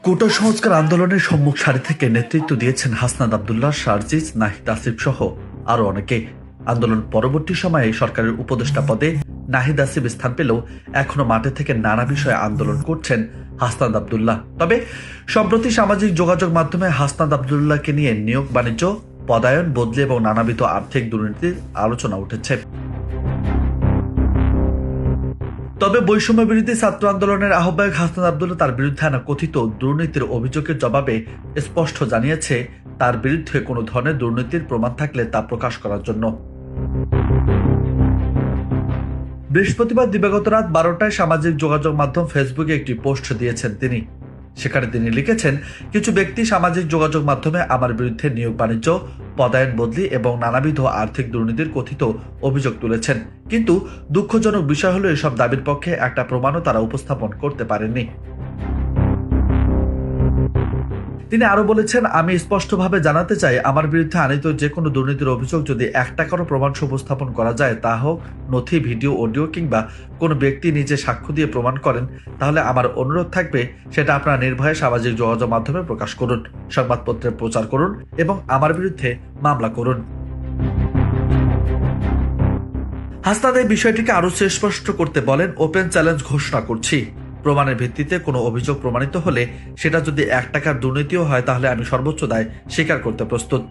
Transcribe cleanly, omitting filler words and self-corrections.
কোটা সংস্কার আন্দোলনের সম্মুখ সারি থেকে নেতৃত্ব দিয়েছেন হাসনাত আব্দুল্লাহ, সার্জিস, নাহিদ আসিফ সহ আরো অনেকে। আন্দোলন পরবর্তী সময়ে সরকারের উপদেষ্টা পদে নাহিদ আসিফ স্থান পেলেও এখনো মাঠে থেকে নানা বিষয়ে আন্দোলন করছেন হাসনাত আব্দুল্লাহ। তবে সম্প্রতি সামাজিক যোগাযোগ মাধ্যমে হাসনাত আব্দুল্লাহকে নিয়ে নিয়োগ বাণিজ্য, পদায়ন, বদলি এবং নানাবিধ আর্থিক দুর্নীতির আলোচনা উঠেছে। তবে বৈষম্য বিরোধী ছাত্র আন্দোলনের আহ্বায়ক হাসনাত আব্দুল্লাহ তার বিরুদ্ধে আনা কথিত দুর্নীতির অভিযোগের জবাবে স্পষ্ট জানিয়েছে তার বিরুদ্ধে কোনো ধরনের দুর্নীতির প্রমাণ থাকলে তা প্রকাশ করার জন্য। বৃহস্পতিবার দিবাগত রাত 12টায় সামাজিক যোগাযোগ মাধ্যম ফেসবুকে একটি পোস্ট দিয়েছেন তিনি। সেখানে তিনি লিখেছেন, কিছু ব্যক্তি সামাজিক যোগাযোগ মাধ্যমে আমার বিরুদ্ধে নিয়োগ বাণিজ্য, পদায়ন, বদলি এবং নানাবিধ আর্থিক দুর্নীতির কথিত অভিযোগ তুলেছেন, কিন্তু দুঃখজনক বিষয় হলো এসব দাবির পক্ষে একটা প্রমাণও তারা উপস্থাপন করতে পারেননি। তিনি আরো বলেছেন, আমি স্পষ্টভাবে জানাতে চাই, আমার বিরুদ্ধে আনিত যে কোনো দুর্নীতির অভিযোগ যদি এক টাকারও প্রমাণ উপস্থাপন করা যায়, তা হোক নথি, ভিডিও, অডিও কিংবা কোনো ব্যক্তি নিজে সাক্ষ্য দিয়ে প্রমাণ করেন, তাহলে আমার অনুরোধ থাকবে সেটা আপনারা নির্ভয়ে সামাজিক যোগাযোগ মাধ্যমে প্রকাশ করুন, সংবাদপত্রে প্রচার করুন এবং আমার বিরুদ্ধে মামলা করুন। হাসনাত এই বিষয়টিকে আরো সুস্পষ্ট করতে বলেন, ওপেন চ্যালেঞ্জ ঘোষণা করছি, প্রমাণের ভিত্তিতে কোনো অভিযোগ প্রমাণিত হলে সেটা যদি 1 টাকার দুর্নীতিও হয় তাহলে আমি সর্বোচ্চ দায় স্বীকার করতে প্রস্তুত।